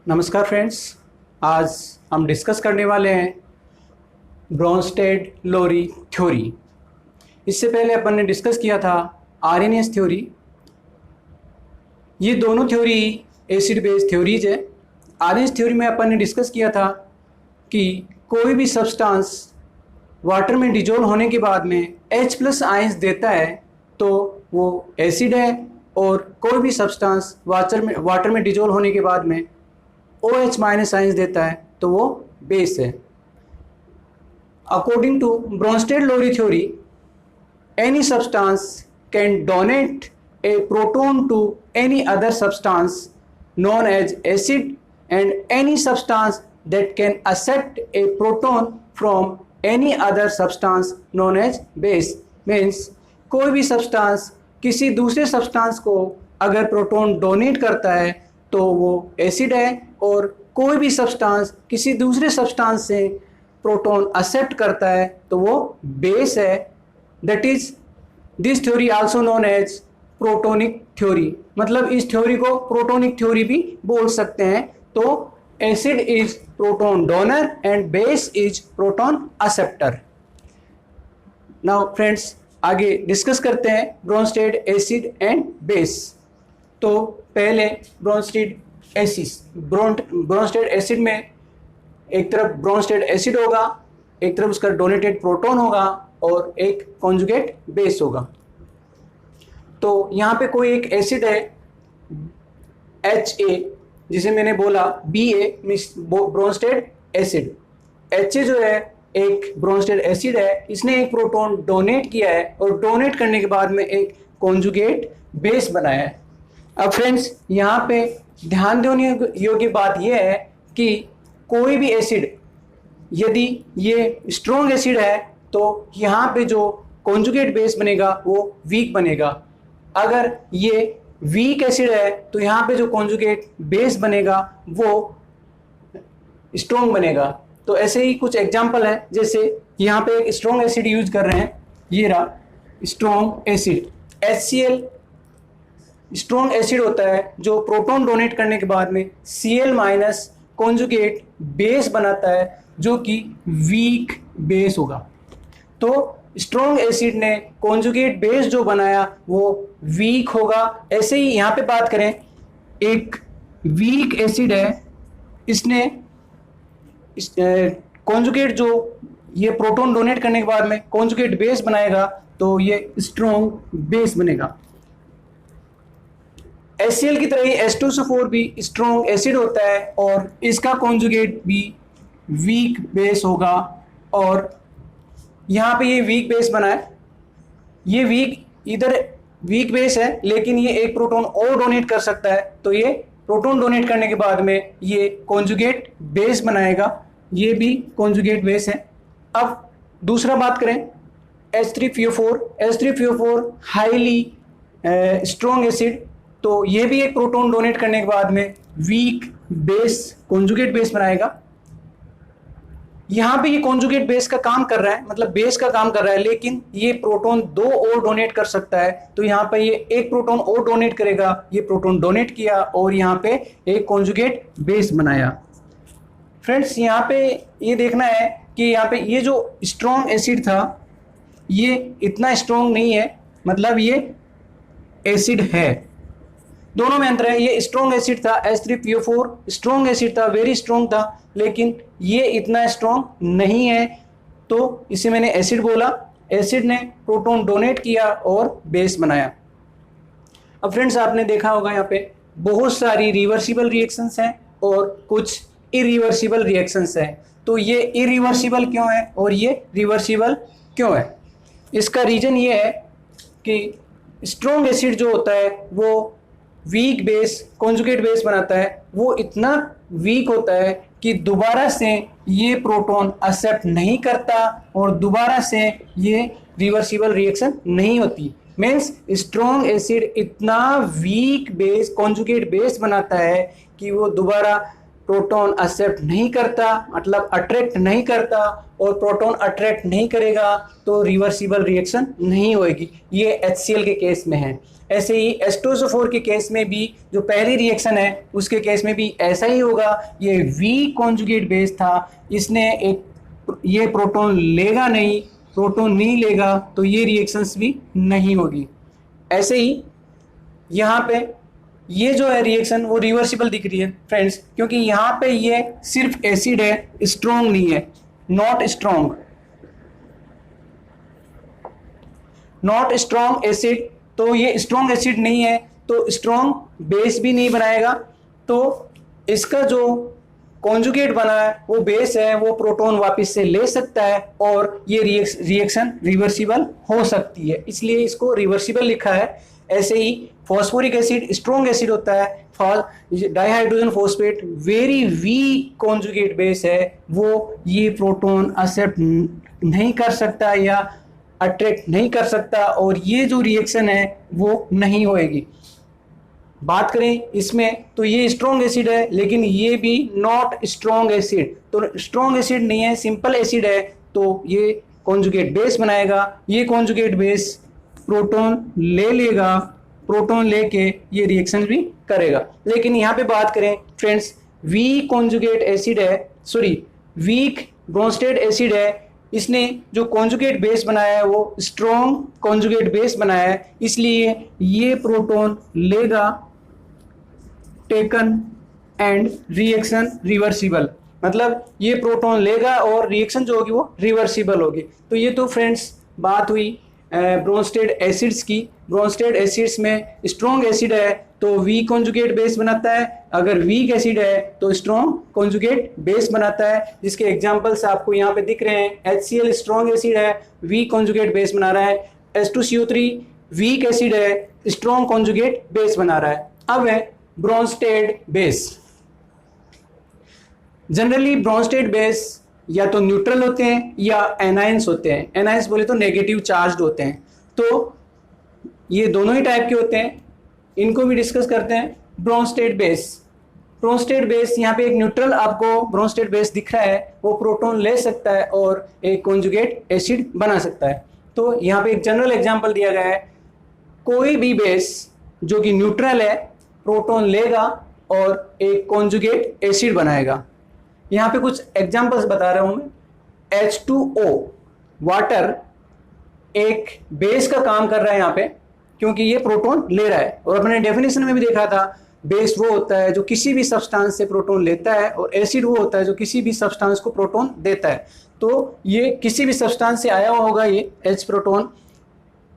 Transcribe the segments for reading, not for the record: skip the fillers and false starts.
नमस्कार फ्रेंड्स, आज हम डिस्कस करने वाले हैं ब्रोंस्टेड-लोरी थ्योरी। इससे पहले अपन ने डिस्कस किया था आर्हेनियस थ्योरी। ये दोनों थ्योरी एसिड बेस थ्योरीज है। आर्हेनियस थ्योरी में अपन ने डिस्कस किया था कि कोई भी सब्सटेंस वाटर में डिजोल्व होने के बाद में H+ आयंस देता है तो वो एसिड है, और कोई भी सब्सटेंस वाटर में डिजोल्व होने के बाद में OH- आयंस देता है तो वो बेस है। According to Bronsted Lowry theory, any substance can donate a proton to any other substance known as acid, and any substance that can accept a proton from any other substance known as base means कोई भी substance किसी दूसरे substance को अगर proton donate करता है तो वो एसिड है, और कोई भी सब्सटेंस किसी दूसरे सब्सटेंस से प्रोटॉन एक्सेप्ट करता है तो वो बेस है। That is this theory also known as protonic theory. मतलब इस थ्योरी को प्रोटोनिक थ्योरी भी बोल सकते हैं। तो acid is proton donor and base is proton acceptor. Now friends, आगे डिस्कस करते हैं ब्रोंस्टेड एसिड एंड बेस। तो पहले ब्रोंस्टेड एसिड में एक तरफ ब्रोंस्टेड एसिड होगा, एक तरफ उसका डोनेटेड प्रोटॉन होगा और एक कॉन्जुगेट बेस होगा। तो यहाँ पे कोई एक एसिड है Ha, जिसे मैंने बोला Ba means Bronsted acid. Ha जो है एक ब्रोंस्टेड एसिड है, इसने एक प्रोटॉन डोनेट किया है और डोनेट करने के बाद में एक कॉन्जुगेट बेस बनाया है। अब फ्रेंड्स, यहाँ पे ध्यान देने योग्य बात यह है कि कोई भी एसिड यदि ये स्ट्रॉन्ग एसिड है तो यहाँ पे जो कॉन्जुगेट बेस बनेगा वो वीक बनेगा। अगर ये वीक एसिड है तो यहाँ पे जो कॉन्जुगेट बेस बनेगा वो स्ट्रॉन्ग बनेगा। तो ऐसे ही कुछ एग्जांपल है, जैसे यहाँ पे एक स्ट्रॉन्ग एसिड यूज कर रहे हैं, ये रहा strong acid HCl। Strong acid होता है जो प्रोटॉन डोनेट करने के बाद में Cl- कॉन्जुगेट बेस बनाता है जो कि वीक बेस होगा। तो स्ट्रॉन्ग एसिड ने कॉन्जुगेट बेस जो बनाया वो वीक होगा। ऐसे ही यहाँ पे बात करें, एक वीक एसिड है, इसने कॉन्जुगेट जो ये प्रोटॉन डोनेट करने के बाद में कॉन्जुगेट बेस बनाएगा तो ये स्ट्रॉन्ग बेस बनेगा। HCl की तरह ही H2SO4 भी स्ट्रॉन्ग एसिड होता है और इसका कॉन्जुगेट भी वीक बेस होगा। और यहाँ पे ये वीक बेस बना है, ये वीक बेस है, लेकिन ये एक प्रोटॉन और डोनेट कर सकता है तो ये प्रोटॉन डोनेट करने के बाद में ये कॉन्जुगेट बेस बनाएगा, ये भी कॉन्जुगेट बेस है। अब दूसरा बात करें H3PO4 हाईली स्ट्रॉन्ग एसिड, तो ये भी एक प्रोटॉन डोनेट करने के बाद में वीक बेस कॉन्जुगेट बेस बनाएगा। यहाँ पे ये कॉन्जुगेट बेस का काम कर रहा है, मतलब बेस का काम कर रहा है, लेकिन ये प्रोटॉन 2 और डोनेट कर सकता है। तो यहाँ पे ये एक प्रोटॉन और डोनेट करेगा, ये प्रोटॉन डोनेट किया और यहाँ पे एक कॉन्जुगेट बेस बनाया। फ्रेंड्स, यहाँ पे ये देखना है कि यहाँ पे ये जो स्ट्रॉन्ग एसिड था ये इतना स्ट्रॉन्ग नहीं है, मतलब ये एसिड है। दोनों में अंतर है। ये स्ट्रॉन्ग एसिड था H3PO4 स्ट्रॉन्ग एसिड था, वेरी स्ट्रॉन्ग था, लेकिन ये इतना स्ट्रॉन्ग नहीं है, तो इसे मैंने एसिड बोला। एसिड ने प्रोटॉन डोनेट किया और बेस बनाया। अब फ्रेंड्स, आपने देखा होगा यहाँ पे बहुत सारी रिवर्सिबल रिएक्शंस हैं और कुछ इरिवर्सिबल रिएक्शंस हैं। तो ये इरिवर्सिबल क्यों है और ये रिवर्सिबल क्यों है? इसका रीजन ये है कि स्ट्रॉन्ग एसिड जो होता है वो वीक बेस कॉन्जुगेट बेस बनाता है, वो इतना वीक होता है कि दोबारा से ये प्रोटॉन एक्सेप्ट नहीं करता और दोबारा से ये रिवर्सिबल रिएक्शन नहीं होती। मीन्स स्ट्रॉन्ग एसिड इतना वीक बेस कॉन्जुगेट बेस बनाता है कि वो दोबारा प्रोटॉन एक्सेप्ट नहीं करता, मतलब अट्रैक्ट नहीं करता, और प्रोटॉन अट्रैक्ट नहीं करेगा तो रिवर्सिबल रिएक्शन नहीं होगी। ये HCl के केस में है। ऐसे ही H2SO4 के केस में भी जो पहली रिएक्शन है उसके केस में भी ऐसा ही होगा। ये वीक कॉन्जुगेट बेस था, इसने एक ये प्रोटॉन लेगा नहीं, प्रोटॉन नहीं लेगा तो ये रिएक्शंस भी नहीं होगी। ऐसे ही यहाँ पे ये जो है रिएक्शन वो रिवर्सिबल दिख रही है फ्रेंड्स, क्योंकि यहाँ पे ये सिर्फ एसिड है, स्ट्रॉन्ग नहीं है, not strong, not strong acid. तो ये स्ट्रॉन्ग एसिड नहीं है तो स्ट्रॉन्ग बेस भी नहीं बनाएगा, तो इसका जो कॉन्जुगेट बना है वो बेस है, वो प्रोटॉन वापस से ले सकता है और ये रिएक्शन रिवर्सिबल हो सकती है, इसलिए इसको रिवर्सिबल लिखा है। ऐसे ही फॉस्फोरिक एसिड स्ट्रॉन्ग एसिड होता है, dihydrogen phosphate very weak conjugate base है, वो ये प्रोटॉन एक्सेप्ट नहीं कर सकता या अट्रैक्ट नहीं कर सकता और ये जो रिएक्शन है वो नहीं होएगी। बात करें इसमें तो ये स्ट्रॉन्ग एसिड है लेकिन ये भी नॉट स्ट्रॉन्ग एसिड, तो स्ट्रॉन्ग एसिड नहीं है, सिंपल एसिड है, तो ये कॉन्जुगेट बेस बनाएगा। ये कॉन्जुगेट बेस प्रोटॉन ले लेगा, प्रोटॉन लेके ये रिएक्शन भी करेगा। लेकिन यहाँ पे बात करें फ्रेंड्स, वीक कॉन्जुगेट एसिड है, सॉरी वीक ब्रोंस्टेड एसिड है, इसने जो कॉन्जुगेट बेस बनाया है वो स्ट्रॉन्ग कॉन्जुगेट बेस बनाया है, इसलिए ये प्रोटॉन लेगा, टेकन एंड रिएक्शन रिवर्सिबल, मतलब ये प्रोटॉन लेगा और रिएक्शन जो होगी वो रिवर्सिबल होगी। तो ये तो फ्रेंड्स बात हुई ब्रोंस्टेड एसिड्स की। ब्रोंस्टेड एसिड्स में स्ट्रॉन्ग एसिड है तो वीक कॉन्जुगेट बेस बनाता है, अगर वीक एसिड है तो स्ट्रॉन्ग कॉन्जुगेट बेस बनाता है, जिसके एग्जांपल्स आपको यहाँ पे दिख रहे हैं। HCl स्ट्रॉन्ग एसिड है, वीक कॉन्जुगेट बेस बना रहा है, H2CO3 वीक एसिड है, स्ट्रॉन्ग कॉन्जुगेट बेस बना रहा है। अब है Bronsted base. Generally Bronsted base या तो न्यूट्रल होते हैं या एनायंस होते हैं, एनायंस बोले तो नेगेटिव चार्ज होते हैं, तो ये दोनों ही टाइप के होते हैं, इनको भी डिस्कस करते हैं। ब्रोंस्टेड बेस, ब्रोंस्टेड बेस यहाँ पे एक न्यूट्रल आपको ब्रोंस्टेड बेस दिख रहा है, वो प्रोटॉन ले सकता है और एक कॉन्जुगेट एसिड बना सकता है। तो यहाँ पे एक जनरल एग्जांपल दिया गया है, कोई भी बेस जो कि न्यूट्रल है प्रोटॉन लेगा और एक कॉन्जुगेट एसिड बनाएगा। यहाँ पे कुछ एग्जांपल्स बता रहा हूँ मैं। H2O वाटर एक बेस का काम कर रहा है यहाँ पे, क्योंकि ये प्रोटॉन ले रहा है, और अपने डेफिनेशन में भी देखा था बेस वो होता है जो किसी भी सब्सटेंस से प्रोटॉन लेता है और एसिड वो होता है जो किसी भी सब्सटेंस को प्रोटॉन देता है। तो ये किसी भी सब्सटेंस से आया हुआ होगा ये H प्रोटॉन,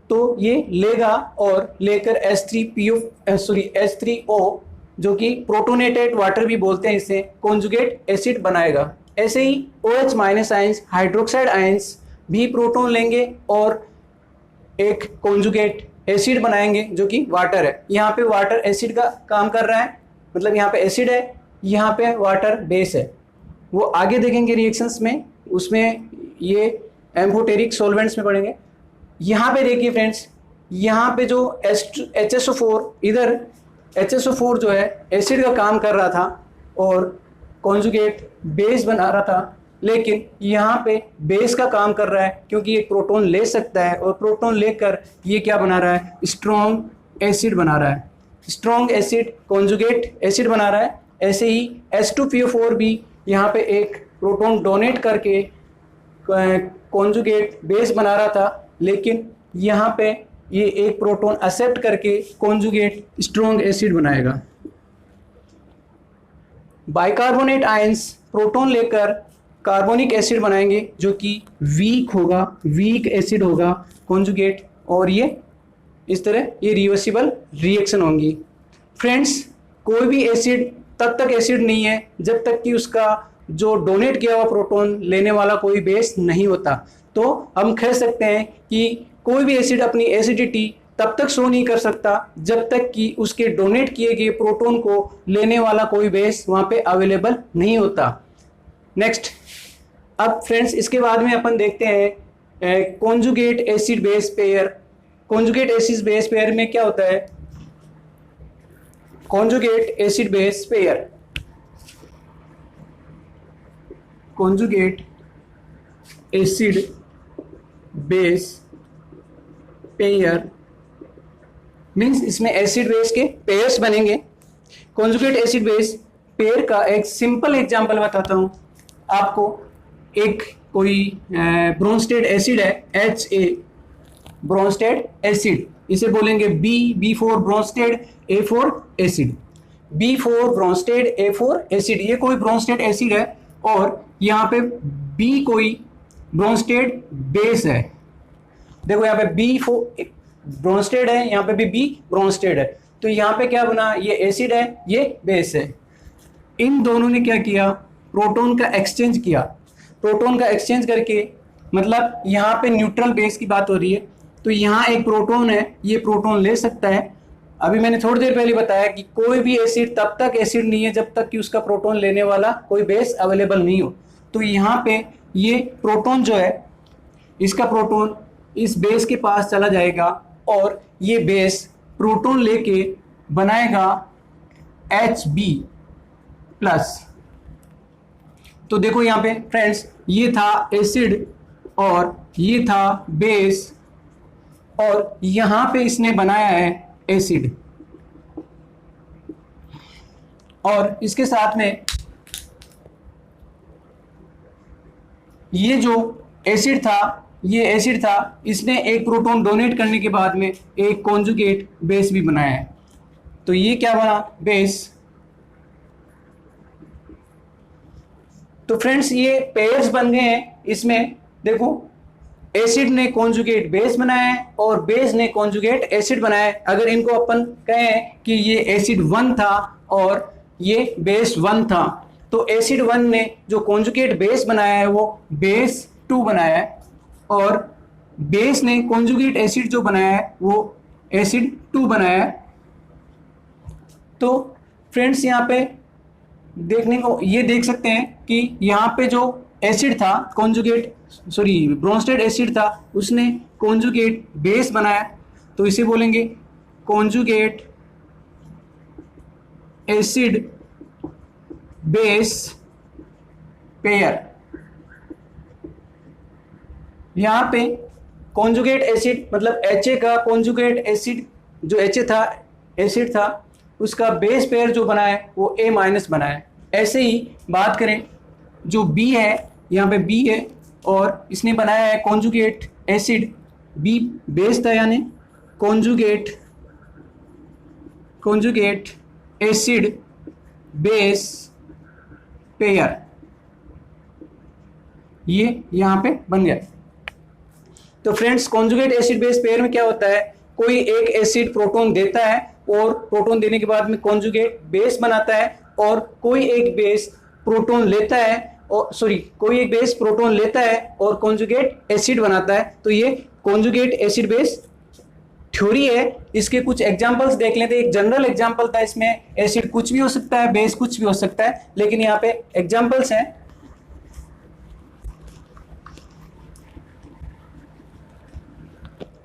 तो ये लेगा और लेकर H3O जो कि प्रोटोनेटेड वाटर भी बोलते हैं इसे, कॉन्जुगेट एसिड बनाएगा। ऐसे ही OH minus ions, hydroxide ions भी प्रोटॉन लेंगे और एक कॉन्जुगेट एसिड बनाएंगे जो कि वाटर है। यहाँ पे वाटर एसिड का काम कर रहा है, मतलब यहाँ पे एसिड है, यहाँ पे वाटर बेस है, वो आगे देखेंगे रिएक्शंस में, उसमें ये एम्फोटेरिक सॉल्वेंट्स में पढ़ेंगे। यहाँ पे देखिए फ्रेंड्स, यहाँ पे जो HSO4, इधर HSO4 जो है एसिड का काम कर रहा था और कॉन्जुगेट बेस बना रहा था, लेकिन यहाँ पे बेस का काम कर रहा है क्योंकि ये प्रोटॉन ले सकता है और प्रोटॉन लेकर ये क्या बना रहा है, स्ट्रॉन्ग एसिड बना रहा है, स्ट्रॉन्ग एसिड कॉन्जुगेट एसिड बना रहा है। ऐसे ही H2PO4 भी यहाँ पे एक प्रोटॉन डोनेट करके कॉन्जुगेट बेस बना रहा था, लेकिन यहाँ पे ये एक प्रोटॉन एक्सेप्ट करके कॉन्जुगेट स्ट्रॉन्ग एसिड बनाएगा। बाइकार्बोनेट आयंस प्रोटॉन लेकर कार्बोनिक एसिड बनाएंगे जो कि वीक होगा, वीक एसिड होगा कॉन्जुगेट, और ये इस तरह ये रिवर्सिबल रिएक्शन होंगी। फ्रेंड्स, कोई भी एसिड तब तक एसिड नहीं है जब तक कि उसका जो डोनेट किया हुआ प्रोटॉन लेने वाला कोई बेस नहीं होता। तो हम कह सकते हैं कि कोई भी एसिड अपनी एसिडिटी तब तक शो नहीं कर सकता जब तक कि उसके डोनेट किए गए प्रोटॉन को लेने वाला कोई बेस वहाँ पे अवेलेबल नहीं होता। नेक्स्ट, अब फ्रेंड्स इसके बाद में अपन देखते हैं conjugate acid base pair. Conjugate acid base pair में क्या होता है, conjugate acid base pair, conjugate acid base pair means इसमें एसिड बेस के पेयर्स बनेंगे। कॉन्जुगेट एसिड बेस पेयर का एक सिंपल एग्जांपल बताता हूं आपको। एक कोई ब्रोंस्टेड एसिड है HA, ब्रोंस्टेड एसिड, इसे बोलेंगे B4 Bronsted A4 acid. B4 Bronsted A4 acid, ये कोई ब्रोंस्टेड एसिड है और यहाँ पे B कोई ब्रोंस्टेड बेस है। देखो यहाँ पे B4 ब्रोंस्टेड है, यहाँ पे भी B ब्रोंस्टेड है, तो यहाँ पे क्या बना, ये एसिड है, ये बेस है। इन दोनों ने क्या किया, प्रोटॉन का एक्सचेंज किया। प्रोटॉन का एक्सचेंज करके, मतलब यहाँ पे न्यूट्रल बेस की बात हो रही है, तो यहाँ एक प्रोटॉन है, ये प्रोटॉन ले सकता है। अभी मैंने थोड़ी देर पहले बताया कि कोई भी एसिड तब तक एसिड नहीं है जब तक कि उसका प्रोटॉन लेने वाला कोई बेस अवेलेबल नहीं हो। तो यहाँ पे ये प्रोटॉन जो है, इसका प्रोटॉन इस बेस के पास चला जाएगा और ये बेस प्रोटॉन लेके बनाएगा Hb प्लस। तो देखो यहाँ पे फ्रेंड्स, ये था एसिड और ये था बेस, और यहाँ पे इसने बनाया है एसिड, और इसके साथ में ये जो एसिड था, ये एसिड था, इसने एक प्रोटॉन डोनेट करने के बाद में एक कॉन्जुगेट बेस भी बनाया है। तो ये क्या बना, बेस। तो फ्रेंड्स ये पेयर्स बन गए हैं। इसमें देखो एसिड ने कॉन्जुगेट बेस बनाया है और बेस ने कॉन्जुगेट एसिड बनाया है। अगर इनको अपन कहें कि ये एसिड 1 था और ये बेस 1 था, तो एसिड 1 ने जो कॉन्जुगेट बेस बनाया है वो बेस 2 बनाया है, और बेस ने कॉन्जुगेट एसिड जो बनाया है वो एसिड 2 बनाया है। तो फ्रेंड्स यहाँ पे देखने को ये देख सकते हैं कि यहाँ पे जो एसिड था, ब्रोंस्टेड एसिड था, उसने कॉन्जुगेट बेस बनाया, तो इसे बोलेंगे कॉन्जुगेट एसिड बेस पेयर। यहाँ पे कॉन्जुगेट एसिड मतलब HA का कॉन्जुगेट एसिड, जो HA था एसिड था, उसका बेस पेयर जो बना है वो A माइनस बना है। ऐसे ही बात करें जो B है, यहाँ पे B है और इसने बनाया है कॉन्जुगेट एसिड, B बेस था यानी कॉन्जुगेट एसिड बेस पेयर, ये यहाँ पे बन गया। तो friends conjugate acid base pair में क्या होता है, कोई एक एसिड प्रोटॉन देता है और प्रोटॉन देने के बाद में कॉन्जुगेट बेस बनाता है, और कोई एक बेस प्रोटॉन लेता है कोई एक बेस प्रोटॉन लेता है और कॉन्जुगेट एसिड बनाता है। तो ये कॉन्जुगेट एसिड बेस थ्योरी है। इसके कुछ एग्जांपल्स देख लेते हैं। एक जनरल एग्जांपल था, इसमें एसिड कुछ भी हो सकता है, बेस कुछ भी हो सकता है, लेकिन यहाँ पे एग्जांपल्स हैं।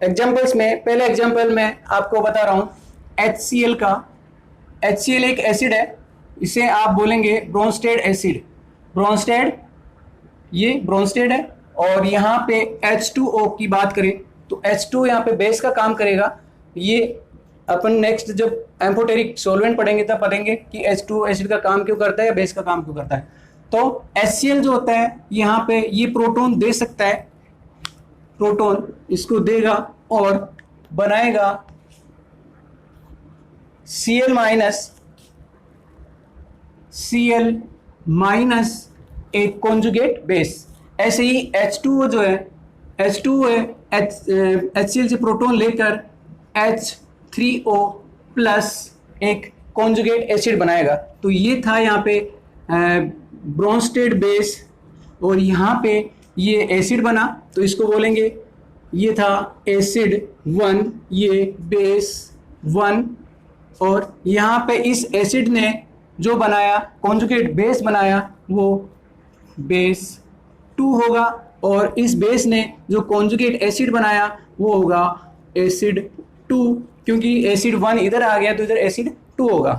एग्जांपल्स में पहले एग्जांपल मैं आपको बता रहा हूँ HCl का। HCl एक एसिड है, इसे आप बोलेंगे ब्रोंस्टेड एसिड। ये ब्रोंस्टेड है, और यहाँ पे H2O की बात करें तो H2 यहाँ पे बेस का काम करेगा। ये अपन नेक्स्ट जब एम्फोटेरिक सॉल्वेंट पढ़ेंगे तब पढ़ेंगे कि H2 एसिड का काम क्यों करता है या बेस का काम क्यों करता है। तो HCl जो होता है, यहाँ पे ये प्रोटॉन दे सकता है, प्रोटॉन इसको देगा और बनाएगा Cl माइनस एक कॉन्जुगेट बेस। ऐसे ही H2O जो है, HCl से प्रोटॉन लेकर H3O प्लस एक कॉन्जुगेट एसिड बनाएगा। तो ये था यहाँ पे ब्रोंस्टेड बेस, और यहाँ पे ये एसिड बना, तो इसको बोलेंगे, ये था एसिड 1, ये बेस 1, और यहाँ पे इस एसिड ने जो बनाया कॉन्जुगेट बेस बनाया वो बेस 2 होगा, और इस बेस ने जो कॉन्जुगेट एसिड बनाया वो होगा एसिड 2, क्योंकि एसिड 1 इधर आ गया तो इधर एसिड 2 होगा।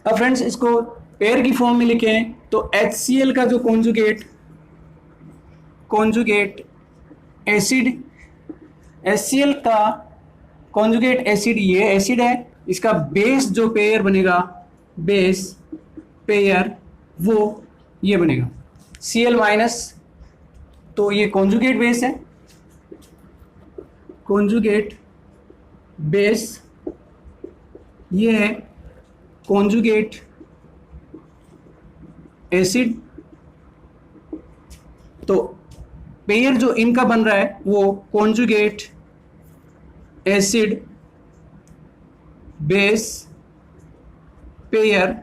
अब फ्रेंड्स इसको पेयर की फॉर्म में लिखें तो HCl का जो कॉन्जुगेट एसिड, HCl का कॉन्जुगेट एसिड, ये एसिड है, इसका बेस जो पेयर बनेगा, बेस पेयर, वो ये बनेगा Cl माइनस। तो ये कॉन्जुगेट बेस है, कॉन्जुगेट बेस, ये है कॉन्जुगेट एसिड। तो पेयर जो इनका बन रहा है वो कॉन्जुगेट एसिड बेस पेयर,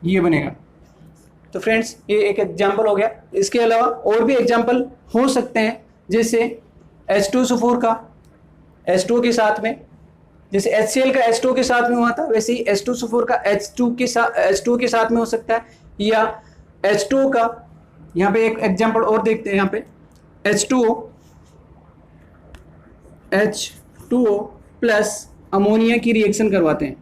ये बनेगा। तो फ्रेंड्स ये एक एग्जांपल हो गया। इसके अलावा और भी एग्जांपल हो सकते हैं, जैसे H2SO4 का H2O के साथ में, जैसे HCl का H2O के साथ में हुआ था, वैसे ही H2SO4 का H2O के साथ में हो सकता है, या H2O का, यहाँ पे एक एग्जांपल और देखते हैं। यहाँ पे H2O प्लस अमोनिया की रिएक्शन करवाते हैं।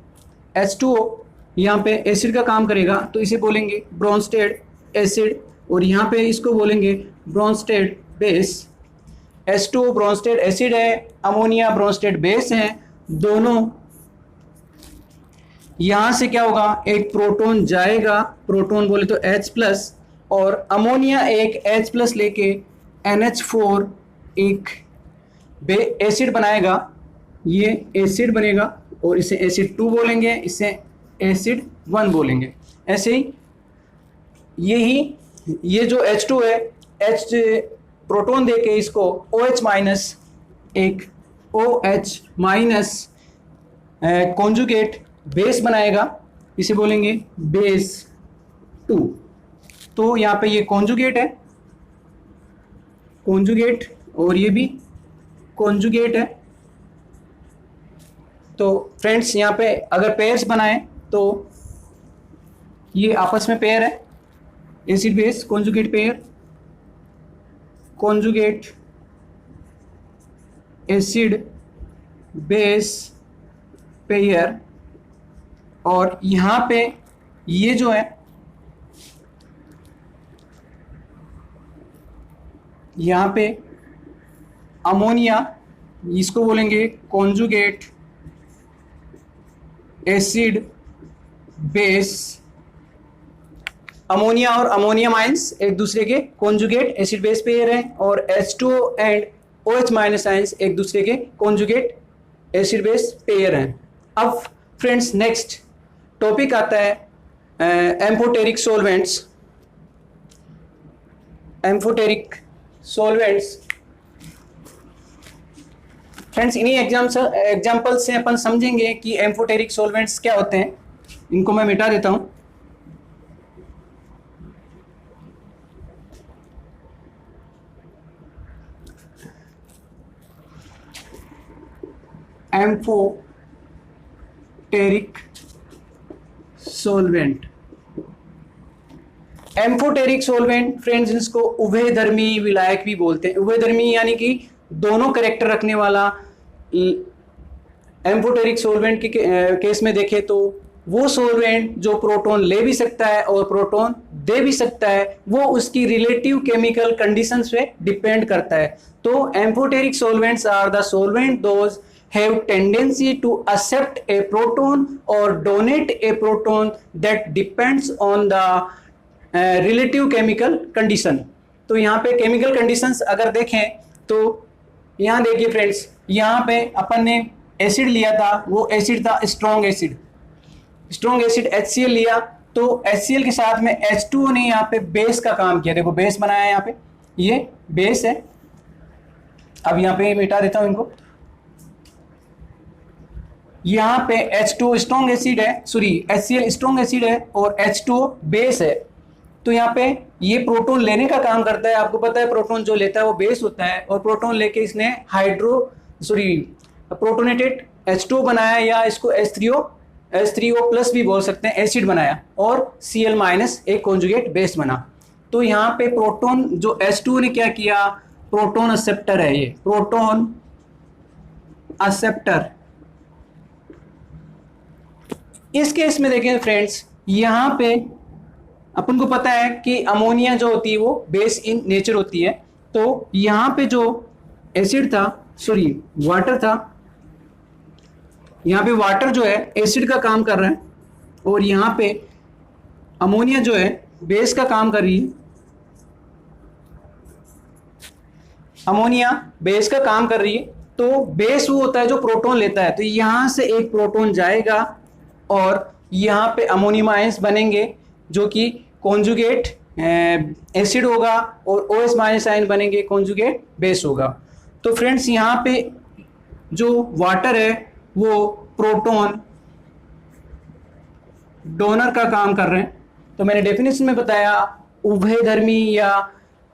H2O यहाँ पे एसिड का काम करेगा, तो इसे बोलेंगे ब्रोंस्टेड एसिड, और यहाँ पे इसको बोलेंगे Bronsted base. H2O Bronsted acid है, अमोनिया ब्रोंस्टेड बेस है, दोनों। यहाँ से क्या होगा, एक प्रोटॉन जाएगा, प्रोटॉन बोले तो H प्लस, और अमोनिया एक H प्लस लेके NH4 एक एसिड बनाएगा, ये एसिड बनेगा, और इसे एसिड 2 बोलेंगे, इसे एसिड 1 बोलेंगे। ऐसे ही ये जो H2 है, H प्रोटॉन देके इसको OH माइनस, एक OH माइनस कॉन्जुगेट बेस बनाएगा, इसे बोलेंगे बेस 2। तो यहाँ पे ये कॉन्जुगेट है, कॉन्जुगेट, और ये भी कॉन्जुगेट है। तो फ्रेंड्स यहाँ पे अगर पेयर्स बनाएं तो ये आपस में पेयर है, acid base conjugate pair, conjugate acid base pair. और यहाँ पे ये जो है, यहाँ पे अमोनिया, इसको बोलेंगे कॉन्जुगेट एसिड बेस। अमोनिया और अमोनिया माइंस एक दूसरे के कॉन्जुगेट एसिड बेस पेयर हैं, और H2O and OH minus ions एक दूसरे के कॉन्जुगेट एसिड बेस पेयर हैं। अब फ्रेंड्स नेक्स्ट टॉपिक आता है amphoteric solvents. Amphoteric solvents friends, इन्हीं एग्जाम्पल से अपन समझेंगे कि एम्फोटेरिक सॉल्वेंट्स क्या होते हैं। इनको मैं मिटा देता हूं। Amphoteric solvent, amphoteric solvent friends, इसको उभयधर्मी विलायक भी बोलते हैं। उभयधर्मी यानी कि दोनों कैरेक्टर रखने वाला। एम्फोटेरिक सॉल्वेंट के केस में देखें तो वो सॉल्वेंट जो प्रोटॉन ले भी सकता है और प्रोटॉन दे भी सकता है, वो उसकी रिलेटिव केमिकल कंडीशंस पे डिपेंड करता है। तो amphoteric solvents are the solvent those have tendency to accept a proton or donate a proton that depends on the relative chemical condition। तो यहाँ पे chemical conditions अगर देखें तो यहाँ देखिए फ्रेंड्स, यहाँ पे अपन ने एसिड लिया था, वो एसिड था strong acid. Strong acid HCl लिया, तो HCl के साथ में H2O ने यहाँ पे बेस का काम किया। देखो बेस बनाया है, यहाँ पे ये बेस है। अब यहाँ पे मिटा देता हूँ इनको। यहाँ पे H2O स्ट्रॉन्ग एसिड है, सॉरी HCl स्ट्रॉन्ग एसिड है और H2O बेस है। तो यहाँ पे ये प्रोटॉन लेने का काम करता है। आपको पता है प्रोटॉन जो लेता है वो बेस होता है, और प्रोटॉन लेके इसने प्रोटोनेटेड H2O बनाया, या इसको H3O प्लस भी बोल सकते हैं, एसिड बनाया, और Cl माइनस एक कॉन्जुगेट बेस बना। तो यहाँ पे प्रोटॉन जो H2O ने क्या किया, प्रोटॉन एक्सेप्टर है, ये प्रोटॉन एक्सेप्टर। इस केस में देखें फ्रेंड्स, यहाँ पे अपन को पता है कि अमोनिया जो होती है वो बेस इन नेचर होती है। तो यहाँ पे जो एसिड था, सॉरी वाटर था, यहाँ पे वाटर जो है एसिड का काम कर रहा है और यहाँ पे अमोनिया जो है बेस का काम कर रही है। अमोनिया बेस का काम कर रही है, तो बेस वो होता है जो प्रोटॉन लेता है, तो यहाँ से एक प्रोटॉन जाएगा और यहाँ पे अमोनियम आयंस बनेंगे जो कि कॉन्जुगेट एसिड होगा और OH माइनस आयन बनेंगे, कॉन्जुगेट बेस होगा। तो फ्रेंड्स यहाँ पे जो वाटर है वो प्रोटॉन डोनर का काम कर रहे हैं। तो मैंने डेफिनेशन में बताया उभयधर्मी या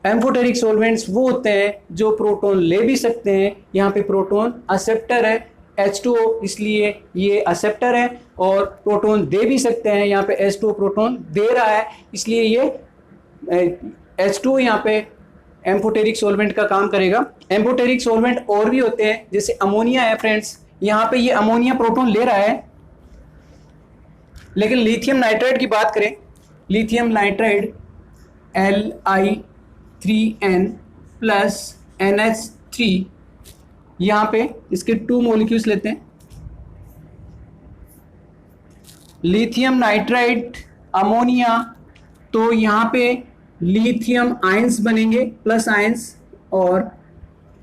एम्फोटेरिक सॉल्वेंट्स वो होते हैं जो प्रोटॉन ले भी सकते हैं। यहाँ पे प्रोटॉन एक्सेप्टर है H2O, इसलिए ये एक्सेप्टर है, और प्रोटॉन दे भी सकते हैं, यहाँ पे H2O प्रोटॉन दे रहा है, इसलिए ये H2O यहाँ पे एम्फोटेरिक सॉल्वेंट का काम करेगा। एम्फोटेरिक सॉल्वेंट और भी होते हैं, जैसे अमोनिया है फ्रेंड्स, यहाँ पे ये अमोनिया प्रोटॉन ले रहा है, लेकिन लिथियम नाइट्राइड की बात करें, lithium nitride Li3n plus NH3, यहाँ पे इसके 2 मॉलिक्यूल्स लेते हैं, लिथियम नाइट्राइड अमोनिया, तो यहाँ पे लिथियम आयंस बनेंगे प्लस आयंस, और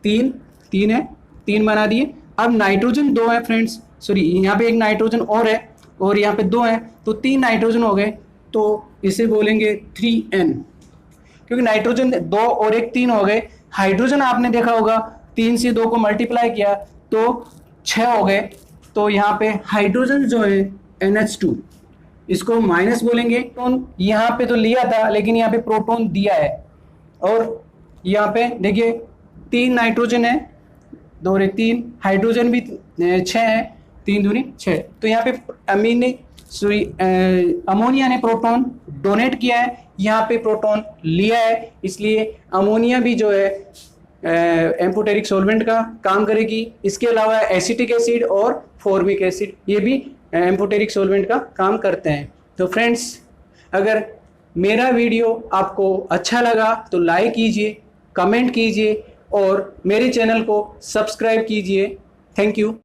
तीन है, 3 बना दिए। अब नाइट्रोजन 2 है फ्रेंड्स, सॉरी यहाँ पे एक नाइट्रोजन और है और यहाँ पे 2 है, तो 3 नाइट्रोजन हो गए, तो इसे बोलेंगे 3n, क्योंकि नाइट्रोजन 2 और एक 3 हो गए। हाइड्रोजन आपने देखा होगा 3 से 2 को मल्टीप्लाई किया तो 6 हो गए, तो यहाँ पे हाइड्रोजन जो है NH2, इसको माइनस बोलेंगे। प्रोटॉन यहाँ पे तो लिया था, लेकिन यहाँ पे प्रोटॉन दिया है, और यहाँ पे देखिए 3 नाइट्रोजन है, 2 और 3, हाइड्रोजन भी 6 है, 3 दूनी 6, तो यहाँ पे अमोनिया ने प्रोटॉन डोनेट किया है, यहाँ पे प्रोटॉन लिया है, इसलिए अमोनिया भी जो है एम्फोटेरिक सॉल्वेंट का काम करेगी। इसके अलावा एसिटिक एसिड और फॉर्मिक एसिड ये भी एम्फोटेरिक सॉल्वेंट का काम करते हैं। तो फ्रेंड्स, अगर मेरा वीडियो आपको अच्छा लगा तो लाइक कीजिए, कमेंट कीजिए और मेरे चैनल को सब्सक्राइब कीजिए। Thank you.